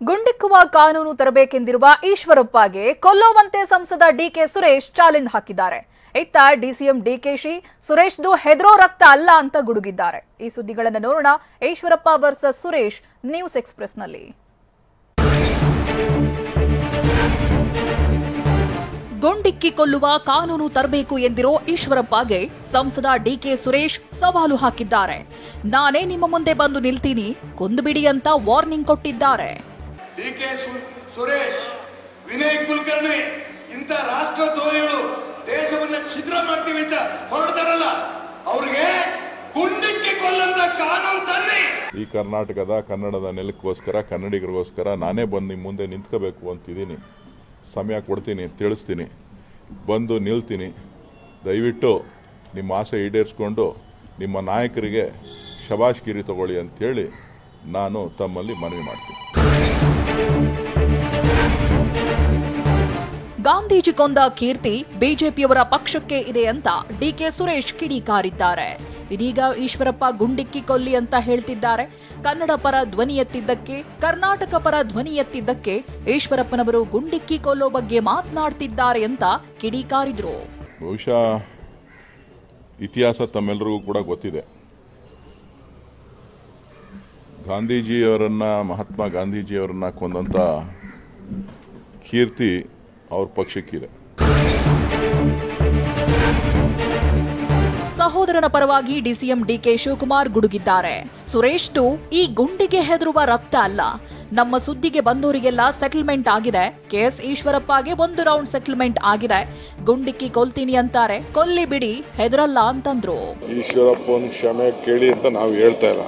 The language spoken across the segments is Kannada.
ಗುಂಡಿಕ್ಕುವ ಕಾನೂನು ತರಬೇಕೆಂದಿರುವ ಈಶ್ವರಪ್ಪಗೆ ಕೊಲ್ಲುವಂತೆ ಸಂಸದ ಡಿಕೆ ಸುರೇಶ್ ಚಾಲೆಂಜ್ ಹಾಕಿದ್ದಾರೆ. ಇತ್ತ ಡಿಸಿಎಂ ಡಿಕೆಶಿ ಸುರೇಶ್ದು ಹೆದರೋ ರಕ್ತ ಅಲ್ಲ ಅಂತ ಗುಡುಗಿದ್ದಾರೆ. ಈ ಸುದ್ದಿಗಳನ್ನು ನೋಡೋಣ. ಈಶ್ವರಪ್ಪ ವರ್ಸಸ್ ಸುರೇಶ್ ನ್ಯೂಸ್ ಎಕ್ಸ್‌ಪ್ರೆಸ್‌ನಲ್ಲಿ. ಗುಂಡಿಕ್ಕಿ ಕೊಲ್ಲುವ ಕಾನೂನು ತರಬೇಕು ಎಂದಿರೋ ಈಶ್ವರಪ್ಪಗೆ ಸಂಸದ ಡಿಕೆ ಸುರೇಶ್ ಸವಾಲು ಹಾಕಿದ್ದಾರೆ. ನಾನೇ ನಿಮ್ಮ ಮುಂದೆ ಬಂದು ನಿಲ್ತೀನಿ, ಕೊಂದುಬಿಡಿ ಅಂತ ವಾರ್ನಿಂಗ್ ಕೊಟ್ಟಿದ್ದಾರೆ. ಡಿಕೆ ಸುರೇಶ್, ವಿನಯ್ ಕುಲಕರ್ಣಿ ಇಂಥ ರಾಷ್ಟ್ರದ್ರೋಹಿಗಳು ದೇಶವನ್ನ ಛಿದ್ರ ಮಾಡ್ತೀವಿ ಅಂತ ಹೊರಡ್ತಾರಲ್ಲ, ಅವ್ರಿಗೆ ಗುಂಡಿಕ್ಕಿ ಕೊಲ್ಲಂತ ಕಾನೂನು ತನ್ನಿ. ಈ ಕರ್ನಾಟಕದ ಕನ್ನಡದ ನೆಲಕ್ಕೋಸ್ಕರ, ಕನ್ನಡಿಗರಿಗೋಸ್ಕರ ನಾನೇ ಬಂದು ನಿಮ್ಮ ಮುಂದೆ ನಿಂತ್ಕೋಬೇಕು ಅಂತಿದ್ದೀನಿ. ಸಮಯ ಕೊಡ್ತೀನಿ, ತಿಳಿಸ್ತೀನಿ, ಬಂದು ನಿಲ್ತೀನಿ. ದಯವಿಟ್ಟು ನಿಮ್ಮ ಆಸೆ ಈಡೇರಿಸ್ಕೊಂಡು ನಿಮ್ಮ ನಾಯಕರಿಗೆ ಶಬಾಷ್ಗಿರಿ ತಗೊಳ್ಳಿ ಅಂತೇಳಿ ನಾನು ತಮ್ಮಲ್ಲಿ ಮನವಿ ಮಾಡ್ತೀನಿ. ಗಾಂಧೀಜಿ ಕೊಂದ ಕೀರ್ತಿ ಬಿಜೆಪಿಯವರ ಪಕ್ಷಕ್ಕೆ ಇದೆ ಅಂತ ಡಿಕೆ ಸುರೇಶ್ ಕಿಡಿಕಾರಿದ್ದಾರೆ. ಇದೀಗ ಈಶ್ವರಪ್ಪ ಗುಂಡಿಕ್ಕಿ ಕೊಲ್ಲಿ ಅಂತ ಹೇಳ್ತಿದ್ದಾರೆ. ಕನ್ನಡ ಪರ ಧ್ವನಿ ಎತ್ತಿದ್ದಕ್ಕೆ, ಕರ್ನಾಟಕ ಪರ ಧ್ವನಿ ಎತ್ತಿದ್ದಕ್ಕೆ ಈಶ್ವರಪ್ಪನವರು ಗುಂಡಿಕ್ಕಿ ಕೊಲ್ಲೋ ಬಗ್ಗೆ ಮಾತನಾಡ್ತಿದ್ದಾರೆ ಅಂತ ಕಿಡಿಕಾರಿದ್ರು. ಬಹುಶಃ ಇತಿಹಾಸ ತಮ್ಮೆಲ್ಲರಿಗೂ ಕೂಡ ಗೊತ್ತಿದೆ. ಮಹಾತ್ಮ ಗಾಂಧೀಜಿಯವರನ್ನ ಕೊಂದಂತ ಕೀರ್ತಿ ಅವ್ರ ಪಕ್ಷಕ್ಕಿದೆ. ಸಹೋದರನ ಪರವಾಗಿ ಡಿಸಿಎಂ ಡಿಕೆ ಶಿವಕುಮಾರ್ ಗುಡುಗಿದ್ದಾರೆ. ಸುರೇಶ್ದು ಈ ಗುಂಡಿಗೆ ಹೆದರುವ ರಕ್ತ ಅಲ್ಲ, ನಮ್ಮ ಸುದ್ದಿಗೆ ಬಂದವರಿಗೆಲ್ಲ ಸೆಟಲ್ಮೆಂಟ್ ಆಗಿದೆ. ಕೆಎಸ್ ಈಶ್ವರಪ್ಪಗೆ 1 ರೌಂಡ್ ಸೆಟಲ್ಮೆಂಟ್ ಆಗಿದೆ. ಗುಂಡಿಕ್ಕಿ ಕೊಲ್ತೀನಿ ಅಂತಾರೆ, ಕೊಲ್ಲಿ ಬಿಡಿ, ಹೆದರಲ್ಲ ಅಂತಂದ್ರು. ಈಶ್ವರಪ್ಪನ ಕ್ಷಮೆ ಕೇಳಿ ಅಂತ ನಾವು ಹೇಳ್ತಾ ಇಲ್ಲ.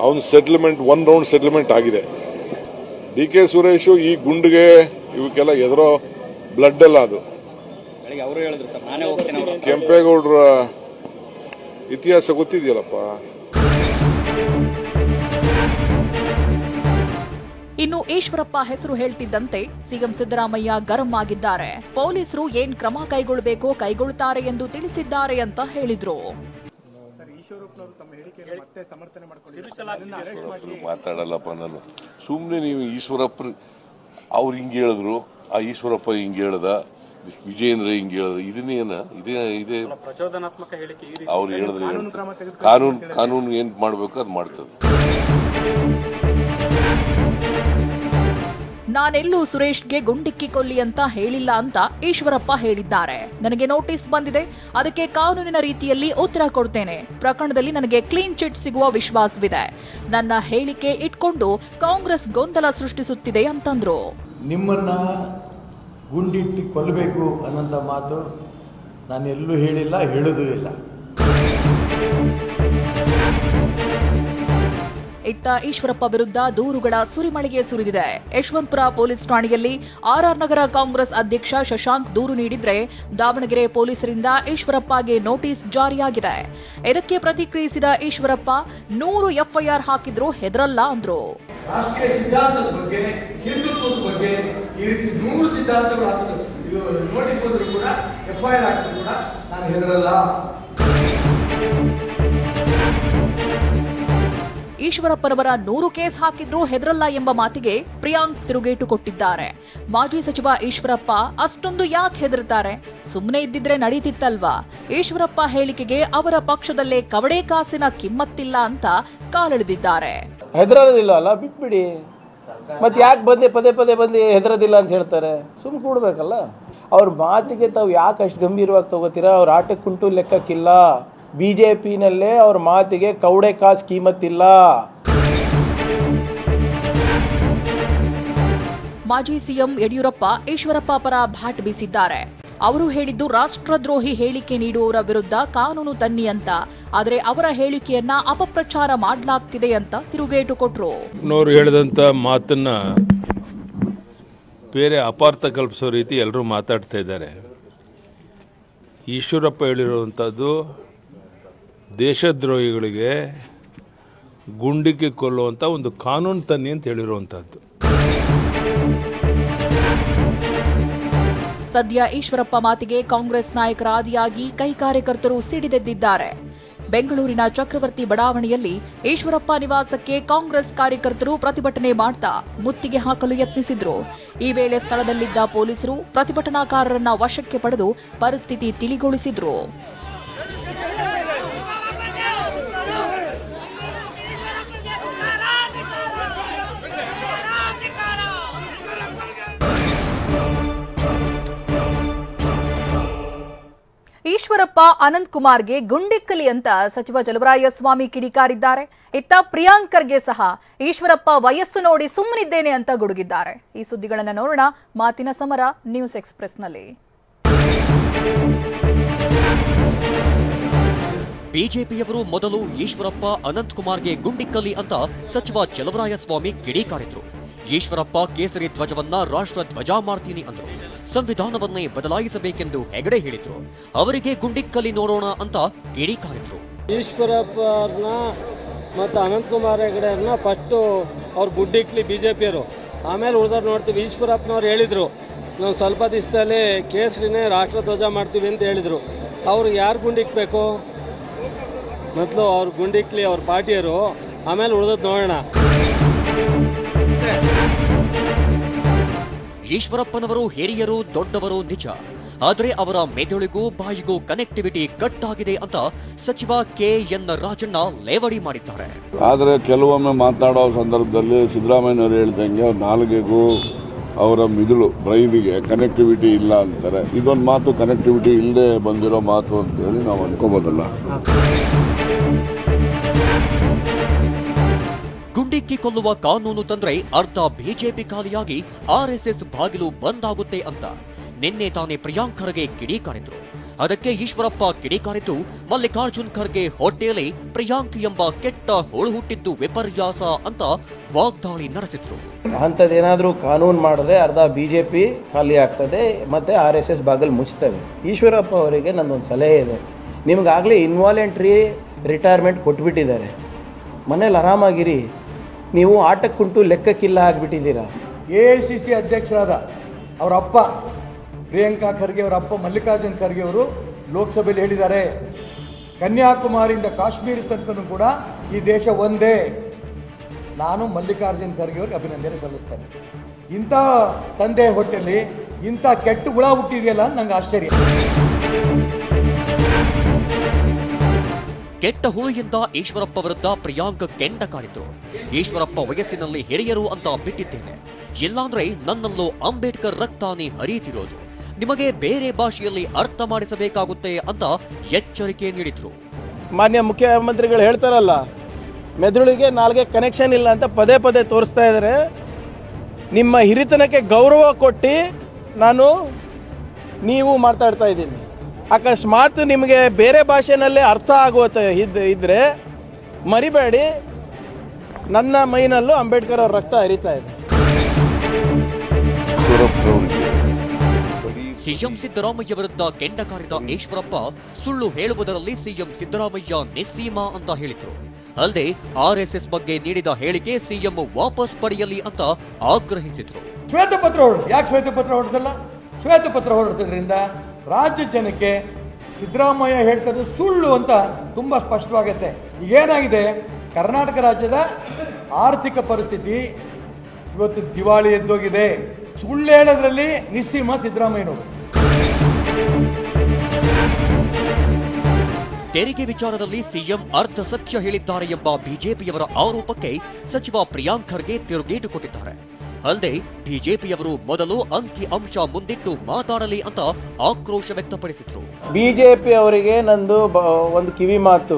ಅವನ್ ಸೆಟಲ್ಮೆಂಟ್ 1 ರೌಂಡ್ ಸೆಟಲ್ಮೆಂಟ್ ಆಗಿದೆ. ಡಿಕೆ ಸುರೇಶ್ ಈ ಗುಂಡಿಗೆ ಇವಕ್ಕೆಲ್ಲ ಎದುರೋ ಬ್ಲಡ್ ಅಲ್ಲ. ಅದು ಕೆಂಪೇಗೌಡರ ಇತಿಹಾಸ ಗೊತ್ತಿದೆಯಲ್ಲಪ್ಪ. ಇನ್ನು ಈಶ್ವರಪ್ಪ ಹೆಸರು ಹೇಳ್ತಿದ್ದಂತೆ ಸಿಎಂ ಸಿದ್ದರಾಮಯ್ಯ ಗರಂ ಆಗಿದ್ದಾರೆ. ಪೊಲೀಸರು ಏನ್ ಕ್ರಮ ಕೈಗೊಳ್ಳಬೇಕೋ ಕೈಗೊಳ್ಳುತ್ತಾರೆ ಎಂದು ತಿಳಿಸಿದ್ದಾರೆ ಅಂತ ಹೇಳಿದ್ರು. ಮಾತಾಡಲ್ಲಪ್ಪ ನಾನು. ಸುಮ್ಮನೆ ನೀವು ಈಶ್ವರಪ್ಪ ಅವ್ರು ಹಿಂಗೆ ಹೇಳಿದ್ರು, ಆ ಈಶ್ವರಪ್ಪ ಹಿಂಗೆ ಹೇಳ್ದ, ವಿಜಯೇಂದ್ರ ಹಿಂಗೆ ಹೇಳಿದ್ರು, ಇದೇ ಅವ್ರು ಹೇಳಿದ್ರೆ ಕಾನೂನು ಏನ್ ಮಾಡ್ಬೇಕು ಅದು ಮಾಡ್ತದೆ. ನಾನೆಲ್ಲೂ ಸುರೇಶ್ಗೆ ಗುಂಡಿಕ್ಕಿ ಕೊಲ್ಲಿ ಅಂತ ಹೇಳಿಲ್ಲ ಅಂತ ಈಶ್ವರಪ್ಪ ಹೇಳಿದ್ದಾರೆ. ನನಗೆ ನೋಟಿಸ್ ಬಂದಿದೆ, ಅದಕ್ಕೆ ಕಾನೂನಿನ ರೀತಿಯಲ್ಲಿ ಉತ್ತರ ಕೊಡ್ತೇನೆ. ಪ್ರಕರಣದಲ್ಲಿ ನನಗೆ ಕ್ಲೀನ್ ಚಿಟ್ ಸಿಗುವ ವಿಶ್ವಾಸವಿದೆ. ನನ್ನ ಹೇಳಿಕೆ ಇಟ್ಕೊಂಡು ಕಾಂಗ್ರೆಸ್ ಗೊಂದಲ ಸೃಷ್ಟಿಸುತ್ತಿದೆ ಅಂತಂದ್ರು. ನಿಮ್ಮನ್ನ ಗುಂಡಿಟ್ಟಿ ಕೊಲ್ಲಬೇಕು ಅನ್ನೋಂಥ ಮಾತು ನಾನು ಎಲ್ಲೂ ಹೇಳಿಲ್ಲ, ಹೇಳೋದೂ ಇಲ್ಲ. ಇತ್ತ ಈಶ್ವರಪ್ಪ ವಿರುದ್ಧ ದೂರುಗಳ ಸುರಿಮಳೆಗೆ ಸುರಿದಿದೆ. ಯಶವಂತಪುರ ಪೊಲೀಸ್ ಠಾಣೆಯಲ್ಲಿ ಆರ್ಆರ್ ನಗರ ಕಾಂಗ್ರೆಸ್ ಅಧ್ಯಕ್ಷ ಶಶಾಂಕ್ ದೂರು ನೀಡಿದ್ರೆ, ದಾವಣಗೆರೆ ಪೊಲೀಸರಿಂದ ಈಶ್ವರಪ್ಪಗೆ ನೋಟಿಸ್ ಜಾರಿಯಾಗಿದೆ. ಇದಕ್ಕೆ ಪ್ರತಿಕ್ರಿಯಿಸಿದ ಈಶ್ವರಪ್ಪ 100 ಎಫ್ಐಆರ್ ಹಾಕಿದ್ರು ಹೆದರಲ್ಲ ಅಂದ್ರು. ರಾಷ್ಟ್ರೀಯ ಸಿದ್ಧಾಂತದ ಬಗ್ಗೆ, ಹಿಂದುತ್ವದ ಬಗ್ಗೆ ಈ ರೀತಿ 100 ಸಿದ್ಧಾಂತಗಳು ಹಾಕಿದ್ರು, ನೋಟಿಸ್ ಬಂದ್ರು ಕೂಡ, ಎಫ್ಐಆರ್ ಹಾಕಿದ್ರು ಕೂಡ ನಾನು ಹೆದರಲ್ಲ. ಈಶ್ವರಪ್ಪನವರ 100 ಕೇಸ್ ಹಾಕಿದ್ರೂ ಹೆದರಲ್ಲ ಎಂಬ ಮಾತಿಗೆ ಪ್ರಿಯಾಂಕ್ ತಿರುಗೇಟು ಕೊಟ್ಟಿದ್ದಾರೆ. ಮಾಜಿ ಸಚಿವ ಈಶ್ವರಪ್ಪ ಅಷ್ಟೊಂದು ಯಾಕೆ ಹೆದರ್ತಾರೆ? ಸುಮ್ಮನೆ ಇದ್ದಿದ್ರೆ ನಡೀತಿತ್ತಲ್ವಾ? ಈಶ್ವರಪ್ಪ ಹೇಳಿಕೆಗೆ ಅವರ ಪಕ್ಷದಲ್ಲೇ ಕವಡೆ ಕಾಸಿನ ಕಿಮ್ಮತ್ತಿಲ್ಲ ಅಂತ ಕಾಲೆಳೆದಿದ್ದಾರೆ. ಹೆದರೋದಿಲ್ಲ ಅಲ್ಲ, ಬಿಟ್ಬಿಡಿ. ಮತ್ತೆ ಯಾಕೆ ಪದೇ ಪದೇ ಬಂದು ಹೆದರೋದಿಲ್ಲ ಅಂತ ಹೇಳ್ತಾರೆ? ಸುಮ್ಮನೆ ಕೂಡ್ಬೇಕಲ್ಲ. ಅವ್ರ ಮಾತಿಗೆ ತಾವು ಯಾಕೆ ಅಷ್ಟು ಗಂಭೀರವಾಗಿ ತಗೋತೀರಾ? ಅವ್ರ ಆಟಕ್ಕುಂಟು ಲೆಕ್ಕಕ್ಕಿಲ್ಲ. ಬಿಜೆಪಿನಲ್ಲೇ ಅವ್ರ ಮಾತಿಗೆ ಕವಡೆ ಕಾಸು ಕೀಮತ್ತಿಲ್ಲ. ಮಾಜಿ ಸಿಎಂ ಯಡಿಯೂರಪ್ಪ ಈಶ್ವರಪ್ಪ ಪರ ಭಾಟ್ ಬೀಸಿದ್ದಾರೆ. ಅವರು ಹೇಳಿದ್ದು ರಾಷ್ಟ್ರದ್ರೋಹಿ ಹೇಳಿಕೆ ನೀಡುವವರ ವಿರುದ್ಧ ಕಾನೂನು ತನ್ನಿ ಅಂತ. ಆದರೆ ಅವರ ಹೇಳಿಕೆಯನ್ನ ಅಪಪ್ರಚಾರ ಮಾಡಲಾಗ್ತಿದೆ ಅಂತ ತಿರುಗೇಟು ಕೊಟ್ರು. ಅವರು ಹೇಳಿದಂತ ಮಾತನ್ನ ಬೇರೆ ಅಪಾರ್ಥ ಕಲ್ಪಿಸೋ ರೀತಿ ಎಲ್ಲರೂ ಮಾತಾಡ್ತಾ ಇದ್ದಾರೆ. ಈಶ್ವರಪ್ಪ ಹೇಳಿರುವಂಥದ್ದು ದೇಶದ್ರೋಹಿಗಳಿಗೆ ಗುಂಡಿಕ್ಕಿ ಕೊಲ್ಲುವಂಥ ಒಂದು ಕಾನೂನು ತನ್ನಿ ಅಂತ ಹೇಳಿರುವಂಥದ್ದು. ಸದ್ಯ ಈಶ್ವರಪ್ಪ ಮಾತಿಗೆ ಕಾಂಗ್ರೆಸ್ ನಾಯಕರ ಆದಿಯಾಗಿ ಕೈ ಕಾರ್ಯಕರ್ತರು ಸಿಡಿದೆದ್ದಿದ್ದಾರೆ. ಬೆಂಗಳೂರಿನ ಚಕ್ರವರ್ತಿ ಬಡಾವಣೆಯಲ್ಲಿ ಈಶ್ವರಪ್ಪ ನಿವಾಸಕ್ಕೆ ಕಾಂಗ್ರೆಸ್ ಕಾರ್ಯಕರ್ತರು ಪ್ರತಿಭಟನೆ ಮಾಡ್ತಾ ಮುತ್ತಿಗೆ ಹಾಕಲು ಯತ್ನಿಸಿದ್ರು. ಈ ವೇಳೆ ಸ್ಥಳದಲ್ಲಿದ್ದ ಪೊಲೀಸರು ಪ್ರತಿಭಟನಾಕಾರರನ್ನ ವಶಕ್ಕೆ ಪಡೆದು ಪರಿಸ್ಥಿತಿ ತಿಳಿಗೊಳಿಸಿದ್ರು. ಈಶ್ವರಪ್ಪ ಅನಂತಕುಮಾರ್ಗೆ ಗುಂಡಿಕ್ಕಲಿ ಅಂತ ಸಚಿವ ಚಲುವರಾಯಸ್ವಾಮಿ ಕಿಡಿಕಾರಿದ್ದಾರೆ. ಇತ್ತ ಪ್ರಿಯಾಂಕರ್ಗೆ ಸಹ ಈಶ್ವರಪ್ಪ ವಯಸ್ಸು ನೋಡಿ ಸುಮ್ಮನಿದ್ದೇನೆ ಅಂತ ಗುಡುಗಿದ್ದಾರೆ. ಈ ಸುದ್ದಿಗಳನ್ನು ನೋಡೋಣ ಮಾತಿನ ಸಮರ ನ್ಯೂಸ್ ಎಕ್ಸ್‌ಪ್ರೆಸ್ನಲ್ಲಿ. ಬಿಜೆಪಿಯವರು ಮೊದಲು ಈಶ್ವರಪ್ಪ ಅನಂತಕುಮಾರ್ಗೆ ಗುಂಡಿಕ್ಕಲಿ ಅಂತ ಸಚಿವ ಚಲುವರಾಯಸ್ವಾಮಿ ಕಿಡಿಕಾರಿದ್ರು. ಈಶ್ವರಪ್ಪ ಕೇಸರಿ ಧ್ವಜವನ್ನ ರಾಷ್ಟ್ರ ಧ್ವಜ ಮಾಡ್ತೀನಿ ಅಂದ್ರು. ಸಂವಿಧಾನವನ್ನೇ ಬದಲಾಯಿಸಬೇಕೆಂದು ಹೆಗಡೆ ಹೇಳಿದ್ರು. ಅವರಿಗೆ ಗುಂಡಿಕ್ಕಲಿ ನೋಡೋಣ ಅಂತ ಕಿಡಿಕಾರಿದ್ರು. ಈಶ್ವರಪ್ಪನ ಮತ್ತು ಅನಂತಕುಮಾರ್ ಹೆಗಡೆಯವ್ರನ್ನ ಫಸ್ಟು ಅವ್ರು ಗುಡ್ಡಿಕ್ಲಿ ಬಿಜೆಪಿಯವರು, ಆಮೇಲೆ ಉಳಿದವ್ರು ನೋಡ್ತೀವಿ. ಈಶ್ವರಪ್ಪನವ್ರು ಹೇಳಿದ್ರು ನಾವು ಸ್ವಲ್ಪ ದಿವಸದಲ್ಲಿ ಕೇಸರಿನೇ ರಾಷ್ಟ್ರ ಧ್ವಜ ಮಾಡ್ತೀವಿ ಅಂತ ಹೇಳಿದ್ರು. ಅವ್ರಿಗೆ ಯಾರು ಗುಂಡಿಕ್ಬೇಕು? ಮೊದಲು ಅವ್ರು ಗುಂಡಿಕ್ಲಿ ಅವ್ರ ಪಾರ್ಟಿಯರು, ಆಮೇಲೆ ಉಳಿದದ್ದು ನೋಡೋಣ. ಈಶ್ವರಪ್ಪನವರು ಹಿರಿಯರು, ದೊಡ್ಡವರು ನಿಜ, ಆದರೆ ಅವರ ಮೆದುಳಿಗೂ ಬಾಯಿಗೂ ಕನೆಕ್ಟಿವಿಟಿ ಕಟ್ ಆಗಿದೆ ಅಂತ ಸಚಿವ KN ರಾಜಣ್ಣ ಲೇವಡಿ ಮಾಡಿದ್ದಾರೆ. ಆದರೆ ಕೆಲವೊಮ್ಮೆ ಮಾತಾಡೋ ಸಂದರ್ಭದಲ್ಲಿ ಸಿದ್ದರಾಮಯ್ಯನವರು ಹೇಳಿದಂಗೆ ಅವ್ರ ನಾಲಿಗೆಗೂ ಅವರ ಮಿದುಳು ಬ್ರೈನಿಗೆ ಕನೆಕ್ಟಿವಿಟಿ ಇಲ್ಲ ಅಂತಾರೆ. ಇದೊಂದು ಮಾತು ಕನೆಕ್ಟಿವಿಟಿ ಇಲ್ಲದೆ ಬಂದಿರೋ ಮಾತು ಅಂತೇಳಿ ನಾವು ಅನ್ಕೋಬೋದಲ್ಲ. ಗುಂಡಿಕ್ಕಿ ಕೊಲ್ಲುವ ಕಾನೂನು ತಂದ್ರೆ ಅರ್ಧ ಬಿಜೆಪಿ ಖಾಲಿಯಾಗಿ RSS ಬಾಗಿಲು ಬಂದಾಗುತ್ತೆ ಅಂತ ನಿನ್ನೆ ತಾನೇ ಪ್ರಿಯಾಂಕ್ ಖರ್ಗೆ ಕಿಡಿಕಾರಿದ್ರು. ಅದಕ್ಕೆ ಈಶ್ವರಪ್ಪ ಕಿಡಿಕಾರಿದ್ದು ಮಲ್ಲಿಕಾರ್ಜುನ್ ಖರ್ಗೆ ಹೊಟ್ಟೆಯಲ್ಲಿ ಪ್ರಿಯಾಂಕ್ ಎಂಬ ಕೆಟ್ಟ ಹೋಳು ಹುಟ್ಟಿದ್ದು ವಿಪರ್ಯಾಸ ಅಂತ ವಾಗ್ದಾಳಿ ನಡೆಸಿದ್ರು. ಅಂಥದ್ದೇನಾದರೂ ಕಾನೂನು ಮಾಡಿದ್ರೆ ಅರ್ಧ ಬಿಜೆಪಿ ಖಾಲಿ ಆಗ್ತದೆ, ಮತ್ತೆ RSS ಬಾಗಿಲು ಮುಚ್ತವೆ. ಈಶ್ವರಪ್ಪ ಅವರಿಗೆ ನನ್ನೊಂದು ಸಲಹೆ ಇದೆ. ನಿಮಗಾಗಲೇ ಇನ್ವಾಲೆಂಟ್ರಿ ರಿಟೈರ್ಮೆಂಟ್ ಕೊಟ್ಬಿಟ್ಟಿದ್ದಾರೆ, ಮನೇಲಿ ಆರಾಮಾಗಿರಿ. ನೀವು ಆಟಕ್ಕುಂಟು ಲೆಕ್ಕಕ್ಕಿಲ್ಲ ಆಗಿಬಿಟ್ಟಿದ್ದೀರಾ. AICC ಅಧ್ಯಕ್ಷರಾದ ಅವರ ಅಪ್ಪ ಪ್ರಿಯಾಂಕಾ ಖರ್ಗೆ ಅವರ ಅಪ್ಪ ಮಲ್ಲಿಕಾರ್ಜುನ್ ಖರ್ಗೆ ಅವರು ಲೋಕಸಭೆಯಲ್ಲಿ ಹೇಳಿದ್ದಾರೆ, ಕನ್ಯಾಕುಮಾರಿಯಿಂದ ಕಾಶ್ಮೀರ ತನಕನೂ ಕೂಡ ಈ ದೇಶ ಒಂದೇ. ನಾನು ಮಲ್ಲಿಕಾರ್ಜುನ್ ಖರ್ಗೆ ಅವರಿಗೆ ಅಭಿನಂದನೆ ಸಲ್ಲಿಸ್ತೇನೆ. ಇಂಥ ತಂದೆ ಹೊಟ್ಟೆಯಲ್ಲಿ ಇಂಥ ಕೆಟ್ಟ ಹುಳ ಹುಟ್ಟಿದೆಯಲ್ಲ ಅಂತ ನಂಗೆ ಆಶ್ಚರ್ಯ. ಕೆಟ್ಟ ಹುಳಿಯಿಂದ ಈಶ್ವರಪ್ಪ ವಿರುದ್ಧ ಪ್ರಿಯಾಂಕ್ ಕೆಂಡ ಕಾರಿದ್ರು. ಈಶ್ವರಪ್ಪ ವಯಸ್ಸಿನಲ್ಲಿ ಹಿರಿಯರು ಅಂತ ಬಿಟ್ಟಿದ್ದೇನೆ, ಇಲ್ಲಾಂದ್ರೆ ನನ್ನಲ್ಲೂ ಅಂಬೇಡ್ಕರ್ ರಕ್ತಾನೇ ಹರಿಯುತ್ತಿರೋದು, ನಿಮಗೆ ಬೇರೆ ಭಾಷೆಯಲ್ಲಿ ಅರ್ಥ ಮಾಡಿಸಬೇಕಾಗುತ್ತೆ ಅಂತ ಎಚ್ಚರಿಕೆ ನೀಡಿದ್ರು. ಮಾನ್ಯ ಮುಖ್ಯಮಂತ್ರಿಗಳು ಹೇಳ್ತಾರಲ್ಲ, ಮೆದುಳಿಗೆ ನಾಲ್ಗೆ ಕನೆಕ್ಷನ್ ಇಲ್ಲ ಅಂತ ಪದೇ ಪದೇ ತೋರಿಸ್ತಾ ಇದ್ದಾರೆ. ನಿಮ್ಮ ಹಿರಿತನಕ್ಕೆ ಗೌರವ ಕೊಟ್ಟು ನೀವು ಮಾತಾಡ್ತಾ ಇದ್ದೀನಿ. ಅಕಸ್ಮಾತ್ ನಿಮಗೆ ಬೇರೆ ಭಾಷೆನಲ್ಲೇ ಅರ್ಥ ಆಗುವಂತೆ ಇದ್ರೆ ಮರಿಬೇಡಿ, ನನ್ನ ಮೈನಲ್ಲೂ ಅಂಬೇಡ್ಕರ್ ಅವ್ರ ರಕ್ತ ಹರಿತಾ ಇದೆ. ಸಿಎಂ ಸಿದ್ದರಾಮಯ್ಯ ವಿರುದ್ಧ ಕೆಂಡ ಕಾರಿದ ಈಶ್ವರಪ್ಪ ಸುಳ್ಳು ಹೇಳುವುದರಲ್ಲಿ ಸಿಎಂ ಸಿದ್ದರಾಮಯ್ಯ ನಿಸ್ಸೀಮ ಅಂತ ಹೇಳಿದ್ರು. ಅಲ್ಲದೆ RSS ಬಗ್ಗೆ ನೀಡಿದ ಹೇಳಿಕೆ ಸಿಎಂ ವಾಪಸ್ ಪಡೆಯಲಿ ಅಂತ ಆಗ್ರಹಿಸಿದ್ರು. ಶ್ವೇತಪತ್ರ ಹೊರಡಿಸಿ, ಯಾಕೆ ಶ್ವೇತಪತ್ರ ಹೊರಡಿಸಲ್ಲ? ಶ್ವೇತಪತ್ರ ಹೊರಡಿಸೋದ್ರಿಂದ ರಾಜ್ಯ ಜನಕ್ಕೆ ಸಿದ್ದರಾಮಯ್ಯ ಹೇಳ್ತಾರೆ ಸುಳ್ಳು ಅಂತ ತುಂಬ ಸ್ಪಷ್ಟವಾಗುತ್ತೆ. ಈಗೇನಾಗಿದೆ, ಕರ್ನಾಟಕ ರಾಜ್ಯದ ಆರ್ಥಿಕ ಪರಿಸ್ಥಿತಿ ಇವತ್ತು ದಿವಾಳಿ ಎದ್ದೋಗಿದೆ. ಸುಳ್ಳು ಹೇಳೋದ್ರಲ್ಲಿ ನಿಸ್ಸೀಮ ಸಿದ್ದರಾಮಯ್ಯನವರು. ತೆರಿಗೆ ವಿಚಾರದಲ್ಲಿ ಸಿಎಂ ಅರ್ಧ ಸತ್ಯ ಹೇಳಿದ್ದಾರೆ ಎಂಬ ಬಿಜೆಪಿಯವರ ಆರೋಪಕ್ಕೆ ಸಚಿವ ಪ್ರಿಯಾಂಕ್ ಖರ್ಗೆ ತಿರುಗೇಟು ಕೊಟ್ಟಿದ್ದಾರೆ. ಅಲ್ಲದೆ ಬಿಜೆಪಿಯವರು ಮೊದಲು ಅಂಕಿ ಅಂಶ ಮುಂದಿಟ್ಟು ಮಾತಾಡಲಿ ಅಂತ ಆಕ್ರೋಶ ವ್ಯಕ್ತಪಡಿಸಿದ್ರು. ಬಿಜೆಪಿ ಅವರಿಗೆ ನಂದು ಒಂದು ಕಿವಿ ಮಾತು,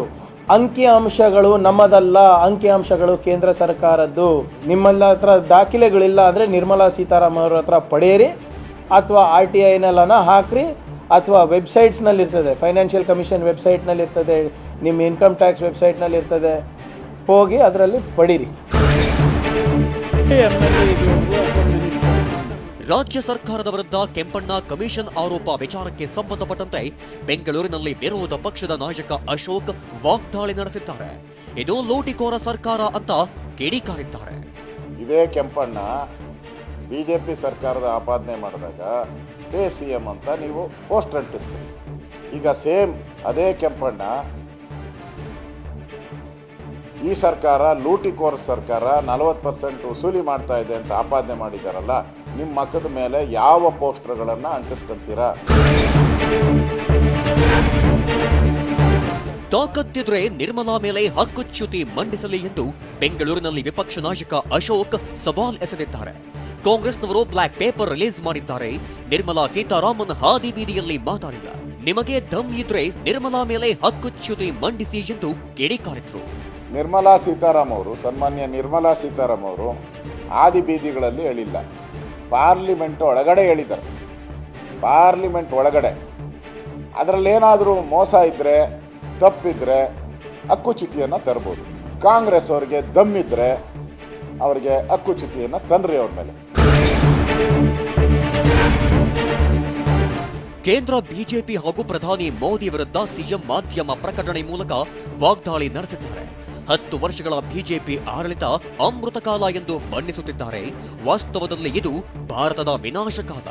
ಅಂಕಿ ಅಂಶಗಳು ನಮ್ಮದಲ್ಲ, ಅಂಕಿ ಅಂಶಗಳು ಕೇಂದ್ರ ಸರ್ಕಾರದ್ದು. ನಿಮ್ಮೆಲ್ಲ ಹತ್ರ ದಾಖಲೆಗಳಿಲ್ಲ ಅಂದರೆ ನಿರ್ಮಲಾ ಸೀತಾರಾಮನ್ ಅವ್ರ ಹತ್ರ ಪಡೆಯಿರಿ, ಅಥವಾ RTIನಲ್ಲನ ಹಾಕ್ರಿ, ಅಥವಾ ವೆಬ್ಸೈಟ್ಸ್ನಲ್ಲಿ ಇರ್ತದೆ, ಫೈನಾನ್ಷಿಯಲ್ ಕಮಿಷನ್ ವೆಬ್ಸೈಟ್ನಲ್ಲಿ ಇರ್ತದೆ, ನಿಮ್ಮ ಇನ್ಕಮ್ ಟ್ಯಾಕ್ಸ್ ವೆಬ್ಸೈಟ್ನಲ್ಲಿ ಇರ್ತದೆ, ಹೋಗಿ ಅದರಲ್ಲಿ ಪಡೀರಿ. ರಾಜ್ಯ ಸರ್ಕಾರದ ವಿರುದ್ಧ ಕೆಂಪಣ್ಣ ಕಮಿಷನ್ ಆರೋಪ ವಿಚಾರಕ್ಕೆ ಸಂಬಂಧಪಟ್ಟಂತೆ ಬೆಂಗಳೂರಿನಲ್ಲಿ ವಿರೋಧ ಪಕ್ಷದ ನಾಯಕ ಅಶೋಕ್ ವಾಗ್ದಾಳಿ ನಡೆಸಿದ್ದಾರೆ. ಇದು ಲೂಟಿಕೋರ ಸರ್ಕಾರ ಅಂತ ಕಿಡಿಕಾರಿದ್ದಾರೆ. ಇದೇ ಕೆಂಪಣ್ಣ ಬಿಜೆಪಿ ಸರ್ಕಾರದ ಆಪಾದನೆ ಮಾಡಿದಾಗ CM ಅಂತ ನೀವು ಪೋಸ್ಟ್ ಅಂಟಿಸ್ತೀರಿ. ಈಗ ಸೇಮ್ ಅದೇ ಕೆಂಪಣ್ಣ ಈ ಸರ್ಕಾರ ಲೂಟಿಕೋರ್ ಸರ್ಕಾರ 40% ವಸೂಲಿ ಮಾಡ್ತಾ ಇದೆ ಅಂತ ಆಪಾದನೆ ಮಾಡಿದಾರಲ್ಲ, ನಿಮ್ಮ ಮಕ್ಕದ ಮೇಲೆ ಯಾವ ಪೋಸ್ಟರ್ಗಳನ್ನು ಅಂಟಿಸ್ಕೊಂತೀರಾ? ತಾಕತ್ತಿದ್ರೆ ನಿರ್ಮಲಾ ಮೇಲೆ ಹಕ್ಕುಚ್ಯುತಿ ಮಂಡಿಸಲಿ ಎಂದು ಬೆಂಗಳೂರಿನಲ್ಲಿ ವಿಪಕ್ಷ ನಾಯಕ ಅಶೋಕ್ ಸವಾಲ್ ಎಸೆದಿದ್ದಾರೆ. ಕಾಂಗ್ರೆಸ್ನವರು ಬ್ಲಾಕ್ ಪೇಪರ್ ರಿಲೀಸ್ ಮಾಡಿದ್ದಾರೆ. ನಿರ್ಮಲಾ ಸೀತಾರಾಮನ್ ಹಾದಿ ಬೀದಿಯಲ್ಲಿ ಮಾತಾಡಿಲ್ಲ. ನಿಮಗೆ ದಮ್ ಇದ್ರೆ ನಿರ್ಮಲಾ ಮೇಲೆ ಹಕ್ಕುಚ್ಯುತಿ ಮಂಡಿಸಿ ಎಂದು ಕಿಡಿಕಾರಿದ್ರು. ನಿರ್ಮಲಾ ಸೀತಾರಾಮ್ ಅವರು, ಸನ್ಮಾನ್ಯ ನಿರ್ಮಲಾ ಸೀತಾರಾಮ್ ಅವರು ಆದಿ ಬೀದಿಗಳಲ್ಲಿ ಹೇಳಿಲ್ಲ, ಪಾರ್ಲಿಮೆಂಟ್ ಒಳಗಡೆ ಹೇಳಿದ್ದಾರೆ. ಪಾರ್ಲಿಮೆಂಟ್ ಒಳಗಡೆ ಅದರಲ್ಲೇನಾದರೂ ಮೋಸ ಇದ್ದರೆ, ತಪ್ಪಿದ್ರೆ ಹಕ್ಕುಚ್ಯುತಿಯನ್ನು ತರ್ಬೋದು. ಕಾಂಗ್ರೆಸ್ ಅವರಿಗೆ ದಮ್ಮಿದ್ರೆ ಅವರಿಗೆ ಹಕ್ಕುಚ್ಯುತಿಯನ್ನು ತನ್ರಿ ಅವ್ರ ಮೇಲೆ. ಕೇಂದ್ರ ಬಿಜೆಪಿ ಹಾಗೂ ಪ್ರಧಾನಿ ಮೋದಿ ವಿರುದ್ಧ ಸಿಎಂ ಮಾಧ್ಯಮ ಪ್ರಕಟಣೆ ಮೂಲಕ ವಾಗ್ದಾಳಿ ನಡೆಸಿದ್ದಾರೆ. 10 ವರ್ಷಗಳ ಬಿಜೆಪಿ ಆಡಳಿತ ಅಮೃತಕಾಲ ಎಂದು ಬಣ್ಣಿಸುತ್ತಿದ್ದಾರೆ. ವಾಸ್ತವದಲ್ಲಿ ಇದು ಭಾರತದ ವಿನಾಶಕಾಲ.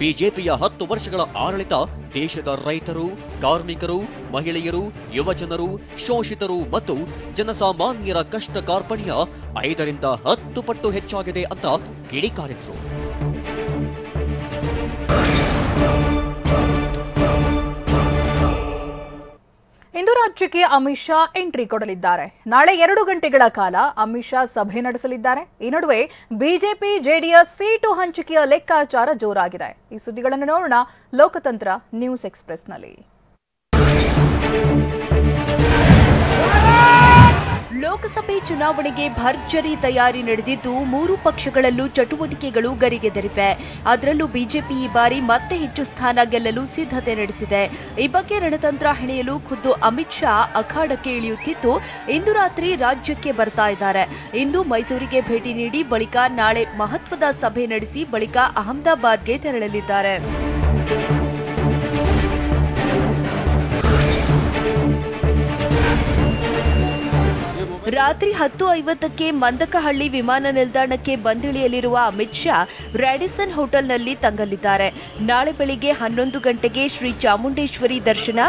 ಬಿಜೆಪಿಯ 10 ವರ್ಷಗಳ ಆಡಳಿತ ದೇಶದ ರೈತರು, ಕಾರ್ಮಿಕರು, ಮಹಿಳೆಯರು, ಯುವಜನರು, ಶೋಷಿತರು ಮತ್ತು ಜನಸಾಮಾನ್ಯರ ಕಷ್ಟ ಕಾರ್ಪಣ್ಯ 5 ರಿಂದ 10 ಪಟ್ಟು ಹೆಚ್ಚಾಗಿದೆ ಅಂತ ಕಿಡಿಕಾರಿದ್ರು. ಇಂದು ರಾಜ್ಯಕ್ಕೆ ಅಮಿತ್ ಶಾ ಎಂಟ್ರಿ ಕೊಡಲಿದ್ದಾರೆ. ನಾಳೆ 2 ಗಂಟೆಗಳ ಕಾಲ ಅಮಿತ್ ಶಾ ಸಭೆ ನಡೆಸಲಿದ್ದಾರೆ. ಈ ನಡುವೆ ಬಿಜೆಪಿ ಜೆಡಿಎಸ್ ಸೀಟು ಹಂಚಿಕೆಯ ಲೆಕ್ಕಾಚಾರ ಜೋರಾಗಿದೆ. ಈ ಸುದ್ದಿಗಳನ್ನು ನೋಡೋಣ ಲೋಕತಂತ್ರ ನ್ಯೂಸ್ ಎಕ್ಸ್‌ಪ್ರೆಸ್‌ನಲ್ಲಿ. ಲೋಕಸಭೆ ಚುನಾವಣೆಗೆ ಭರ್ಜರಿ ತಯಾರಿ ನಡೆದಿದ್ದು 3 ಪಕ್ಷಗಳಲ್ಲೂ ಚಟುವಟಿಕೆಗಳು ಗರಿಗೆದರಿವೆ. ಅದರಲ್ಲೂ ಬಿಜೆಪಿ ಈ ಬಾರಿ ಮತ್ತೆ ಹೆಚ್ಚು ಸ್ಥಾನ ಗೆಲ್ಲಲು ಸಿದ್ಧತೆ ನಡೆಸಿದೆ. ಈ ಬಗ್ಗೆ ರಣತಂತ್ರ ಹೆಣೆಯಲು ಖುದ್ದು ಅಮಿತ್ ಶಾ ಅಖಾಡಕ್ಕೆ ಇಳಿಯುತ್ತಿದ್ದು ಇಂದು ರಾತ್ರಿ ರಾಜ್ಯಕ್ಕೆ ಬರ್ತಾ ಇದ್ದಾರೆ. ಇಂದು ಮೈಸೂರಿಗೆ ಭೇಟಿ ನೀಡಿ ಬಳಿಕ ನಾಳೆ ಮಹತ್ವದ ಸಭೆ ನಡೆಸಿ ಬಳಿಕ ಅಹಮದಾಬಾದ್ಗೆ ತೆರಳಲಿದ್ದಾರೆ. ರಾತ್ರಿ 10:50ಕ್ಕೆ ಮಂದಕಹಳ್ಳಿ ವಿಮಾನ ನಿಲ್ದಾಣಕ್ಕೆ ಬಂದಿಳಿಯಲಿರುವ ಅಮಿತ್ ಶಾ ರ್ಯಾಡಿಸನ್ ಹೋಟೆಲ್ನಲ್ಲಿ ತಂಗಲಿದ್ದಾರೆ. ನಾಳೆ ಬೆಳಿಗ್ಗೆ 11 ಗಂಟೆಗೆ ಶ್ರೀ ಚಾಮುಂಡೇಶ್ವರಿ ದರ್ಶನ,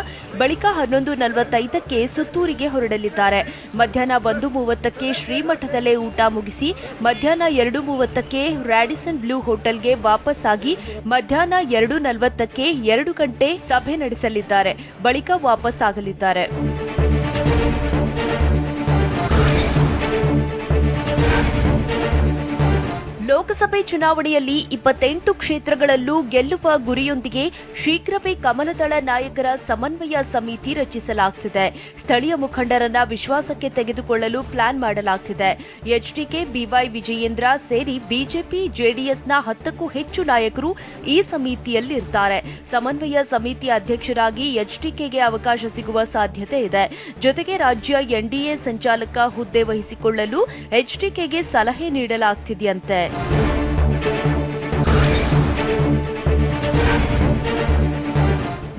ಬಳಿಕ 11:45ಕ್ಕೆ ಸುತ್ತೂರಿಗೆ ಹೊರಡಲಿದ್ದಾರೆ. ಮಧ್ಯಾಹ್ನ 1:30ಕ್ಕೆ ಶ್ರೀಮಠದಲ್ಲೇ ಊಟ ಮುಗಿಸಿ ಮಧ್ಯಾಹ್ನ 2:30ಕ್ಕೆ ರ್ಯಾಡಿಸನ್ ಬ್ಲೂ ಹೋಟೆಲ್ಗೆ ವಾಪಸ್ ಆಗಿ ಮಧ್ಯಾಹ್ನ 2:40ಕ್ಕೆ 2 ಗಂಟೆ ಸಭೆ ನಡೆಸಲಿದ್ದಾರೆ. ಬಳಿಕ ವಾಪಸ್ ಆಗಲಿದ್ದಾರೆ. ಲೋಕಸಭೆ ಚುನಾವಣೆಯಲ್ಲಿ 28 ಕ್ಷೇತ್ರಗಳಲ್ಲೂ ಗೆಲ್ಲುವ ಗುರಿಯೊಂದಿಗೆ ಶೀಘ್ರವೇ ಕಮಲದಳ ನಾಯಕರ ಸಮನ್ವಯ ಸಮಿತಿ ರಚಿಸಲಾಗುತ್ತಿದೆ. ಸ್ಥಳೀಯ ಮುಖಂಡರನ್ನ ವಿಶ್ವಾಸಕ್ಕೆ ತೆಗೆದುಕೊಳ್ಳಲು ಪ್ಲಾನ್ ಮಾಡಲಾಗುತ್ತಿದೆ. ಎಚ್ಡಿಕೆ, ಬಿವೈ ವಿಜಯೇಂದ್ರ ಸೇರಿ ಬಿಜೆಪಿ, ಜೆಡಿಎಸ್ನ 10ಕ್ಕೂ ಹೆಚ್ಚು ನಾಯಕರು ಈ ಸಮಿತಿಯಲ್ಲಿರ್ತಾರೆ. ಸಮನ್ವಯ ಸಮಿತಿ ಅಧ್ಯಕ್ಷರಾಗಿ ಎಚ್ಡಿಕೆಗೆ ಅವಕಾಶ ಸಿಗುವ ಸಾಧ್ಯತೆ ಇದೆ. ಜೊತೆಗೆ ರಾಜ್ಯ ಎನ್ಡಿಎ ಸಂಚಾಲಕ ಹುದ್ದೆ ವಹಿಸಿಕೊಳ್ಳಲು ಎಚ್ಡಿಕೆಗೆ ಸಲಹೆ ನೀಡಲಾಗುತ್ತಿದೆಯಂತೆ.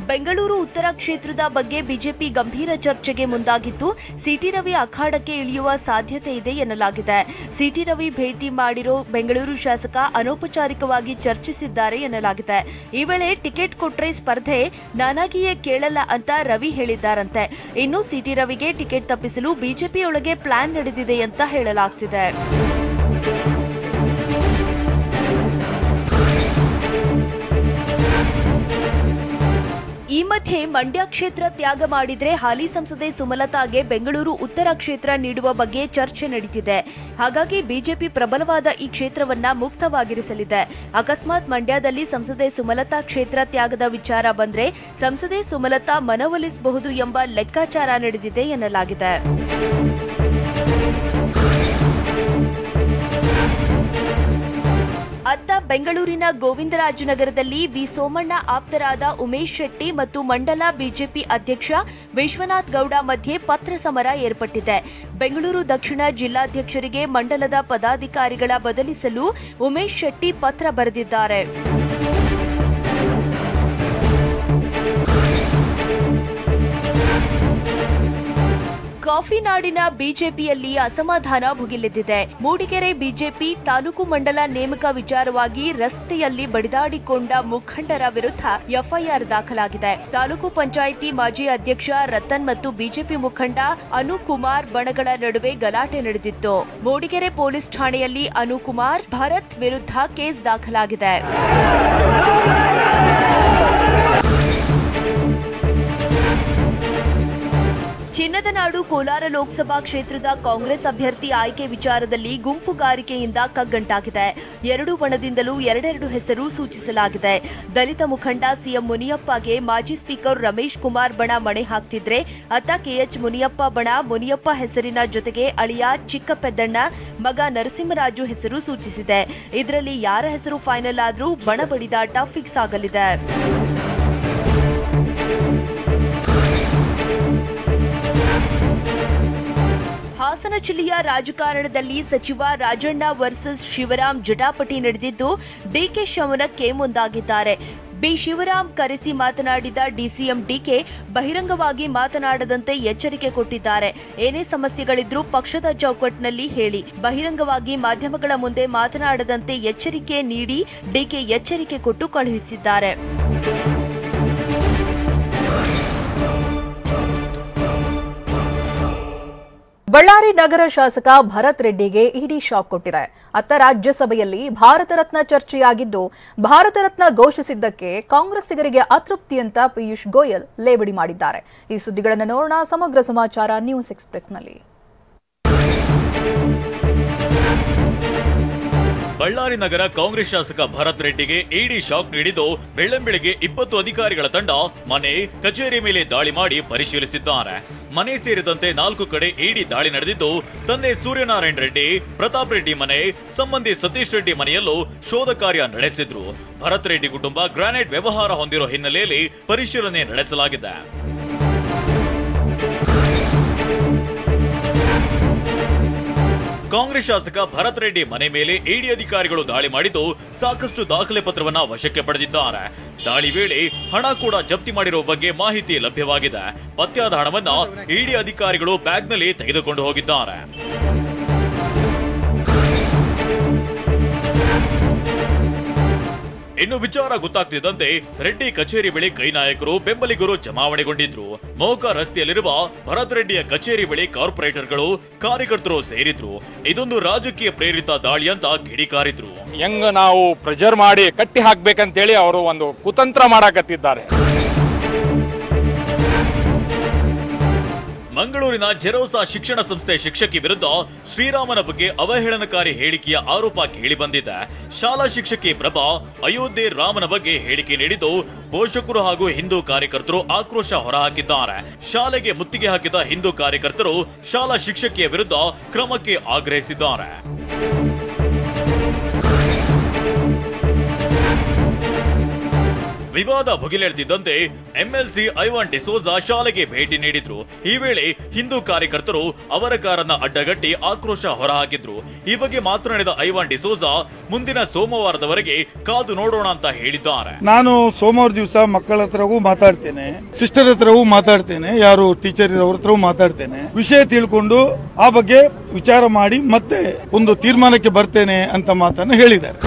ಬೆಂಗಳೂರು ಉತ್ತರ ಕ್ಷೇತ್ರದ ಬಗ್ಗೆ ಬಿಜೆಪಿ ಗಂಭೀರ ಚರ್ಚೆಗೆ ಮುಂದಾಗಿದ್ದು ಸಿಟಿ ರವಿ ಅಖಾಡಕ್ಕೆ ಇಳಿಯುವ ಸಾಧ್ಯತೆ ಇದೆ ಎನ್ನಲಾಗಿದೆ. ಸಿಟಿ ರವಿ ಭೇಟಿ ಮಾಡಿರೋ ಬೆಂಗಳೂರು ಶಾಸಕ ಅನೌಪಚಾರಿಕವಾಗಿ ಚರ್ಚಿಸಿದ್ದಾರೆ ಎನ್ನಲಾಗಿದೆ. ಈ ವೇಳೆ ಟಿಕೆಟ್ ಕೊಟ್ರೆ ಸ್ಪರ್ಧೆ ನಾನಾಗಿಯೇ ಕೇಳಲ್ಲ ಅಂತ ರವಿ ಹೇಳಿದ್ದಾರಂತೆ. ಇನ್ನು ಸಿಟಿ ರವಿಗೆ ಟಿಕೆಟ್ ತಪ್ಪಿಸಲು ಬಿಜೆಪಿಯೊಳಗೆ ಪ್ಲಾನ್ ನಡೆದಿದೆ ಅಂತ ಹೇಳಲಾಗ್ತಿದೆ. ಈ ಮಧ್ಯೆ ಮಂಡ್ಯ ಕ್ಷೇತ್ರ ತ್ಯಾಗ ಮಾಡಿದ್ರೆ ಹಾಲಿ ಸಂಸದೆ ಸುಮಲತಾಗೆ ಬೆಂಗಳೂರು ಉತ್ತರ ಕ್ಷೇತ್ರ ನೀಡುವ ಬಗ್ಗೆ ಚರ್ಚೆ ನಡೆದಿದೆ. ಹಾಗಾಗಿ ಬಿಜೆಪಿ ಪ್ರಬಲವಾದ ಈ ಕ್ಷೇತ್ರವನ್ನ ಮುಕ್ತವಾಗಿರಿಸಲಿದೆ. ಅಕಸ್ಮಾತ್ ಮಂಡ್ಯದಲ್ಲಿ ಸಂಸದೆ ಸುಮಲತಾ ಕ್ಷೇತ್ರ ತ್ಯಾಗದ ವಿಚಾರ ಬಂದ್ರೆ ಸಂಸದೆ ಸುಮಲತಾ ಮನವೊಲಿಸಬಹುದು ಎಂಬ ಲೆಕ್ಕಾಚಾರ ನಡೆದಿದೆ ಎನ್ನಲಾಗಿದೆ. ಅತ್ತ ಬೆಂಗಳೂರಿನ ಗೋವಿಂದರಾಜನಗರದಲ್ಲಿ ವಿ ಸೋಮಣ್ಣ ಆಪ್ತರಾದ ಉಮೇಶ್ ಶೆಟ್ಟಿ ಮತ್ತು ಮಂಡಲ ಬಿಜೆಪಿ ಅಧ್ಯಕ್ಷ ವಿಶ್ವನಾಥ್ ಗೌಡ ಮಧ್ಯೆ ಪತ್ರ ಸಮರ ಏರ್ಪಟ್ಟಿದೆ. ಬೆಂಗಳೂರು ದಕ್ಷಿಣ ಜಿಲ್ಲಾಧ್ಯಕ್ಷರಿಗೆ ಮಂಡಲದ ಪದಾಧಿಕಾರಿಗಳ ಬದಲಿಸಲು ಉಮೇಶ್ ಶೆಟ್ಟಿ ಪತ್ರ ಬರೆದಿದ್ದಾರೆ. ಕಾಫಿ ನಾಡಿನ ಬಿಜೆಪಿಯಲ್ಲಿ ಅಸಮಾಧಾನ ಭುಗಿಲೆದ್ದಿದೆ. ಮೂಡಿಗೆರೆ ಬಿಜೆಪಿ ತಾಲೂಕು ಮಂಡಲ ನೇಮಕ ವಿಚಾರವಾಗಿ ರಸ್ತೆಯಲ್ಲಿ ಬಡಿದಾಡಿಕೊಂಡ ಮುಖಂಡರ ವಿರುದ್ಧ ಎಫ್ಐಆರ್ ದಾಖಲಾಗಿದೆ. ತಾಲೂಕು ಪಂಚಾಯಿತಿ ಮಾಜಿ ಅಧ್ಯಕ್ಷ ರತನ್ ಮತ್ತು ಬಿಜೆಪಿ ಮುಖಂಡ ಅನುಕುಮಾರ್ ಬಣಗಳ ನಡುವೆ ಗಲಾಟೆ ನಡೆದಿತ್ತು. ಮೂಡಿಗೆರೆ ಪೊಲೀಸ್ ಠಾಣೆಯಲ್ಲಿ ಅನುಕುಮಾರ್, ಭರತ್ ವಿರುದ್ಧ ಕೇಸ್ ದಾಖಲಾಗಿದೆ. ಚಿನ್ನದ ನಾಡು ಕೋಲಾರ ಲೋಕಸಭಾ ಕ್ಷೇತ್ರದ ಕಾಂಗ್ರೆಸ್ ಅಭ್ಯರ್ಥಿ ಆಯ್ಕೆ ವಿಚಾರದಲ್ಲಿ ಗುಂಪುಗಾರಿಕೆಯಿಂದ ಕಗ್ಗಂಟಾಗಿದೆ. 2 ಬಣದಿಂದಲೂ 2 ಹೆಸರು ಸೂಚಿಸಲಾಗಿದೆ. ದಲಿತ ಮುಖಂಡ ಸಿಎಂ ಮುನಿಯಪ್ಪಗೆ ಮಾಜಿ ಸ್ಪೀಕರ್ ರಮೇಶ್ ಕುಮಾರ್ ಬಣ ಮಣೆ ಹಾಕ್ತಿದ್ರೆ, ಅತ್ತ ಕೆಎಚ್ ಮುನಿಯಪ್ಪ ಬಣ ಮುನಿಯಪ್ಪ ಹೆಸರಿನ ಜೊತೆಗೆ ಅಳಿಯ ಚಿಕ್ಕಪೆದ್ದಣ್ಣ, ಮಗ ನರಸಿಂಹರಾಜು ಹೆಸರು ಸೂಚಿಸಿದೆ. ಇದರಲ್ಲಿ ಯಾರ ಹೆಸರು ಫೈನಲ್ ಆದ್ರೂ ಬಣ ಬಡಿದಾಟ ಫಿಕ್ಸ್ ಆಗಲಿದೆ. ಹಾಸನ ಜಿಲ್ಲೆಯ ರಾಜಕಾರಣದಲ್ಲಿ ಸಚಿವ ರಾಜಣ್ಣ ವರ್ಸಸ್ ಶಿವರಾಂ ಜಟಾಪಟಿ ನಡೆದಿದ್ದು, ಡಿಕೆ ಶಮನಕ್ಕೆ ಮುಂದಾಗಿದ್ದಾರೆ. ಬಿ ಶಿವರಾಂ ಕರೆಸಿ ಮಾತನಾಡಿದ ಡಿಸಿಎಂ ಡಿಕೆ ಬಹಿರಂಗವಾಗಿ ಮಾತನಾಡದಂತೆ ಎಚ್ಚರಿಕೆ ಕೊಟ್ಟಿದ್ದಾರೆ. ಏನೇ ಸಮಸ್ಯೆಗಳಿದ್ರೂ ಪಕ್ಷದ ಚೌಕಟ್ಟಿನಲ್ಲಿ ಹೇಳಿ, ಬಹಿರಂಗವಾಗಿ ಮಾಧ್ಯಮಗಳ ಮುಂದೆ ಮಾತನಾಡದಂತೆ ಎಚ್ಚರಿಕೆ ನೀಡಿ ಡಿಕೆ ಎಚ್ಚರಿಕೆ ಕೊಟ್ಟು ಕಳುಹಿಸಿದ್ದಾರೆ. ಬಳ್ಳಾರಿ ನಗರ ಶಾಸಕ ಭರತ್ ರೆಡ್ಡಿಗೆ ಇಡಿ ಶಾಕ್ ಕೊಟ್ಟಿದೆ. ಅತ್ತ ರಾಜ್ಯಸಭೆಯಲ್ಲಿ ಭಾರತ ರತ್ನ ಚರ್ಚೆಯಾಗಿದ್ದು, ಭಾರತ ರತ್ನ ಘೋಷಿಸಿದ್ದಕ್ಕೆ ಕಾಂಗ್ರೆಸ್ಸಿಗರಿಗೆ ಅತೃಪ್ತಿ ಅಂತ ಪಿಯೂಷ್ ಗೋಯಲ್ ಲೇವಡಿ ಮಾಡಿದ್ದಾರೆ. ಈ ಸುದ್ದಿಗಳನ್ನು ನೋಡೋಣ ಸಮಗ್ರ ಸಮಾಚಾರ ನ್ಯೂಸ್ ಎಕ್ಸ್‌ಪ್ರೆಸ್‌ನಲ್ಲಿ. ಬಳ್ಳಾರಿ ನಗರ ಕಾಂಗ್ರೆಸ್ ಶಾಸಕ ಭರತ್ ರೆಡ್ಡಿಗೆ ಇಡಿ ಶಾಕ್ ನೀಡಿದ್ದು, ಬೆಳ್ಳಂಬೆಳಗ್ಗೆ 20 ಅಧಿಕಾರಿಗಳ ತಂಡ ಮನೆ, ಕಚೇರಿ ಮೇಲೆ ದಾಳಿ ಮಾಡಿ ಪರಿಶೀಲಿಸಿದ್ದಾರೆ. ಮನೆ ಸೇರಿದಂತೆ 4 ಕಡೆ ಇಡಿ ದಾಳಿ ನಡೆದಿದ್ದು, ತಂದೆ ಸೂರ್ಯನಾರಾಯಣ ರೆಡ್ಡಿ, ಪ್ರತಾಪ್ ರೆಡ್ಡಿ ಮನೆ, ಸಂಬಂಧಿ ಸತೀಶ್ ರೆಡ್ಡಿ ಮನೆಯಲ್ಲೂ ಶೋಧ ಕಾರ್ಯ ನಡೆಸಿದ್ರು. ಭರತ್ ರೆಡ್ಡಿ ಕುಟುಂಬ ಗ್ರಾನೈಟ್ ವ್ಯವಹಾರ ಹೊಂದಿರುವ ಹಿನ್ನೆಲೆಯಲ್ಲಿ ಪರಿಶೀಲನೆ ನಡೆಸಲಾಗಿದೆ. ಕಾಂಗ್ರೆಸ್ ಶಾಸಕ ಭರತ್ ರೆಡ್ಡಿ ಮನೆ ಮೇಲೆ ಇಡಿ ಅಧಿಕಾರಿಗಳು ದಾಳಿ ಮಾಡಿದ್ದು, ಸಾಕಷ್ಟು ದಾಖಲೆ ಪತ್ರವನ್ನ ವಶಕ್ಕೆ ಪಡೆದಿದ್ದಾರೆ. ದಾಳಿ ವೇಳೆ ಹಣ ಕೂಡ ಜಪ್ತಿ ಮಾಡಿರುವ ಬಗ್ಗೆ ಮಾಹಿತಿ ಲಭ್ಯವಾಗಿದೆ. ಪತ್ತೆಯಾದ ಹಣವನ್ನ ಇಡಿ ಅಧಿಕಾರಿಗಳು ಬ್ಯಾಗ್ನಲ್ಲಿ ತೆಗೆದುಕೊಂಡು ಹೋಗಿದ್ದಾರೆ. ಇನ್ನು ವಿಚಾರ ಗೊತ್ತಾಗ್ತಿದ್ದಂತೆ ರೆಡ್ಡಿ ಕಚೇರಿ ಬಳಿ ಕೈ ನಾಯಕರು, ಬೆಂಬಲಿಗರು ಜಮಾವಣೆಗೊಂಡಿದ್ರು. ಮೋಕ ರಸ್ತೆಯಲ್ಲಿರುವ ಭರತ್ ರೆಡ್ಡಿಯ ಕಚೇರಿ ಬಳಿ ಕಾರ್ಪೊರೇಟರ್ಗಳು, ಕಾರ್ಯಕರ್ತರು ಸೇರಿದ್ರು. ಇದೊಂದು ರಾಜಕೀಯ ಪ್ರೇರಿತ ದಾಳಿ ಅಂತ ಕಿಡಿಕಾರಿದ್ರು. ಹೆಂಗ ನಾವು ಪ್ರೆಷರ್ ಮಾಡಿ ಕಟ್ಟಿ ಹಾಕ್ಬೇಕಂತೇಳಿ ಅವರು ಒಂದು ಕುತಂತ್ರ ಮಾಡಕತ್ತಿದ್ದಾರೆ. ಮಂಗಳೂರಿನ ಜೆರೋಸಾ ಶಿಕ್ಷಣ ಸಂಸ್ಥೆ ಶಿಕ್ಷಕಿ ವಿರುದ್ಧ ಶ್ರೀರಾಮನ ಬಗ್ಗೆ ಅವಹೇಳನಕಾರಿ ಹೇಳಿಕೆಯ ಆರೋಪ ಕೇಳಿಬಂದಿದೆ. ಶಾಲಾ ಶಿಕ್ಷಕಿ ಪ್ರಭಾ ಅಯೋಧ್ಯೆ ರಾಮನ ಬಗ್ಗೆ ಹೇಳಿಕೆ ನೀಡಿದ್ದು, ಪೋಷಕರು ಹಾಗೂ ಹಿಂದೂ ಕಾರ್ಯಕರ್ತರು ಆಕ್ರೋಶ ಹೊರಹಾಕಿದ್ದಾರೆ. ಶಾಲೆಗೆ ಮುತ್ತಿಗೆ ಹಾಕಿದ ಹಿಂದೂ ಕಾರ್ಯಕರ್ತರು ಶಾಲಾ ಶಿಕ್ಷಕಿಯ ವಿರುದ್ಧ ಕ್ರಮಕ್ಕೆ ಆಗ್ರಹಿಸಿದ್ದಾರೆ. ವಿವಾದ ಭುಗಿಲೆಳೆದಿದ್ದಂತೆ ಎಂಎಲ್ಸಿ ಐವಾನ್ ಡಿಸೋಜಾ ಶಾಲೆಗೆ ಭೇಟಿ ನೀಡಿದ್ರು. ಈ ವೇಳೆ ಹಿಂದೂ ಕಾರ್ಯಕರ್ತರು ಅವರ ಕಾರನ್ನ ಅಡ್ಡಗಟ್ಟಿ ಆಕ್ರೋಶ ಹೊರಹಾಕಿದ್ರು. ಈ ಬಗ್ಗೆ ಮಾತನಾಡಿದ ಐವಾನ್ ಡಿಸೋಜಾ, ಮುಂದಿನ ಸೋಮವಾರದವರೆಗೆ ಕಾದು ನೋಡೋಣ ಅಂತ ಹೇಳಿದ್ದಾರೆ. ನಾನು ಸೋಮವಾರ ದಿವಸ ಮಕ್ಕಳ ಹತ್ರವೂ ಮಾತಾಡ್ತೇನೆ, ಸಿಸ್ಟರ್ ಹತ್ರವೂ ಮಾತಾಡ್ತೇನೆ, ಯಾರು ಟೀಚರ್ ಅವ್ರ ಹತ್ರವೂ ಮಾತಾಡ್ತೇನೆ. ವಿಷಯ ತಿಳ್ಕೊಂಡು ಆ ಬಗ್ಗೆ ವಿಚಾರ ಮಾಡಿ ಮತ್ತೆ ಒಂದು ತೀರ್ಮಾನಕ್ಕೆ ಬರ್ತೇನೆ ಅಂತ ಮಾತನ್ನು ಹೇಳಿದ್ದಾರೆ.